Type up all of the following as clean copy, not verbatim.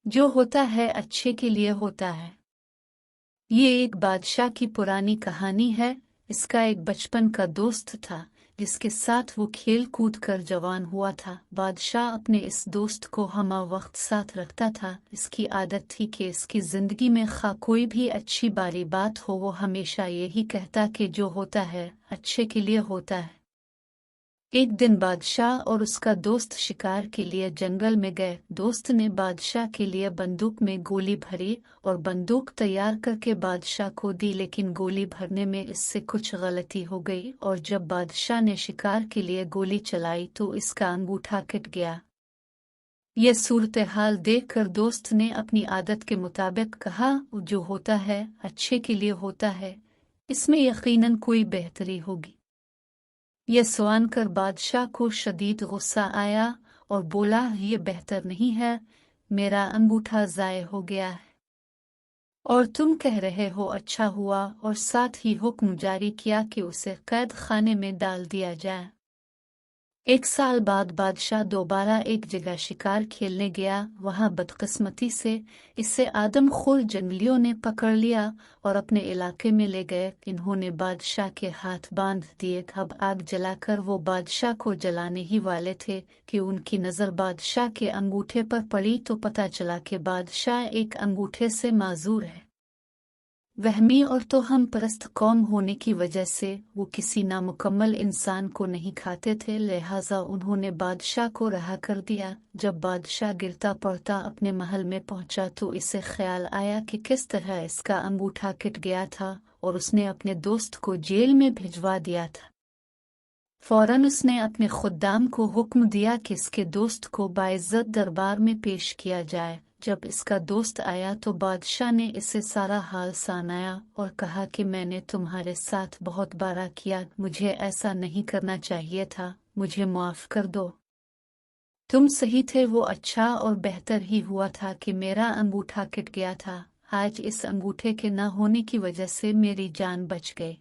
जो होता है अच्छे के लिए होता है। ये एक बादशाह की पुरानी कहानी है। इसका एक बचपन का दोस्त था जिसके साथ वो खेल कूद कर जवान हुआ था। बादशाह अपने इस दोस्त को हमा वक्त साथ रखता था। इसकी आदत थी कि इसकी जिंदगी में खा कोई भी अच्छी बारी बात हो, वो हमेशा यही कहता कि जो होता है अच्छे के लिए होता है। एक दिन बादशाह और उसका दोस्त शिकार के लिए जंगल में गए। दोस्त ने बादशाह के लिए बंदूक में गोली भरी और बंदूक तैयार करके बादशाह को दी, लेकिन गोली भरने में इससे कुछ गलती हो गई और जब बादशाह ने शिकार के लिए गोली चलाई तो इसका अंगूठा कट गया। यह सूरत हाल देखकर दोस्त ने अपनी आदत के मुताबिक कहा, जो होता है अच्छे के लिए होता है, इसमें यकीनन कोई बेहतरी होगी। यह सुनकर बादशाह को शदीद गुस्सा आया और बोला, यह बेहतर नहीं है, मेरा अंगूठा ज़ाय हो गया है और तुम कह रहे हो अच्छा हुआ, और साथ ही हुक्म जारी किया कि उसे कैद खाने में डाल दिया जाए। एक साल बाद बादशाह दोबारा एक जगह शिकार खेलने गया। वहां बदकिस्मती से इसे आदमखोर जंगलियों ने पकड़ लिया और अपने इलाके में ले गए। इन्होंने बादशाह के हाथ बांध दिए। अब आग जलाकर वो बादशाह को जलाने ही वाले थे कि उनकी नज़र बादशाह के अंगूठे पर पड़ी तो पता चला कि बादशाह एक अंगूठे से माजूर है। वहमी और तोहम परस्त कौम होने की वजह से वो किसी नामुकम्मल इंसान को नहीं खाते थे, लिहाजा उन्होंने बादशाह को रहा कर दिया। जब बादशाह गिरता पड़ता अपने महल में पहुंचा तो इसे ख्याल आया कि किस तरह इसका अंगूठा कट गया था और उसने अपने दोस्त को जेल में भिजवा दिया था। फौरन उसने अपने खुद्दाम को हुक्म दिया कि इसके दोस्त को बाइज्जत दरबार में पेश किया जाए। जब इसका दोस्त आया तो बादशाह ने इसे सारा हाल सुनाया और कहा कि मैंने तुम्हारे साथ बहुत बारा किया, मुझे ऐसा नहीं करना चाहिए था, मुझे माफ़ कर दो। तुम सही थे, वो अच्छा और बेहतर ही हुआ था कि मेरा अंगूठा कट गया था। आज इस अंगूठे के न होने की वजह से मेरी जान बच गई।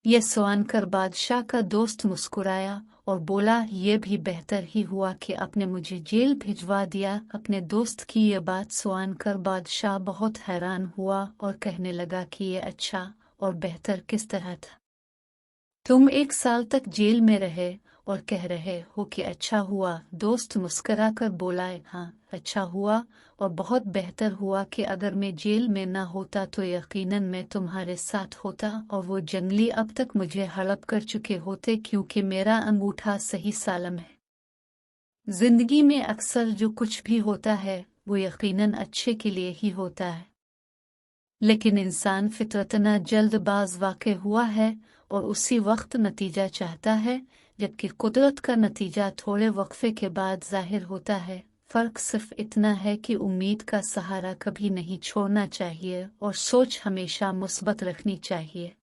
यह सुनकर बादशाह का दोस्त मुस्कुराया और बोला, यह भी बेहतर ही हुआ कि आपने मुझे जेल भिजवा दिया। अपने दोस्त की यह बात सुनकर बादशाह बहुत हैरान हुआ और कहने लगा कि यह अच्छा और बेहतर किस तरह था। तुम 1 साल तक जेल में रहे और कह रहे हो कि अच्छा हुआ। दोस्त मुस्कुराकर बोला, हाँ अच्छा हुआ और बहुत बेहतर हुआ कि अगर मैं जेल में ना होता तो यकीनन मैं तुम्हारे साथ होता और वो जंगली अब तक मुझे हड़प कर चुके होते, क्योंकि मेरा अंगूठा सही सालम है। जिंदगी में अक्सर जो कुछ भी होता है वो यकीनन अच्छे के लिए ही होता है, लेकिन इंसान फितरतना जल्दबाज वाक़ हुआ है और उसी वक्त नतीजा चाहता है, जबकि कुदरत का नतीजा थोड़े वक्फे के बाद जाहिर होता है। फ़र्क सिर्फ इतना है कि उम्मीद का सहारा कभी नहीं छोड़ना चाहिए और सोच हमेशा मुस्बत रखनी चाहिए।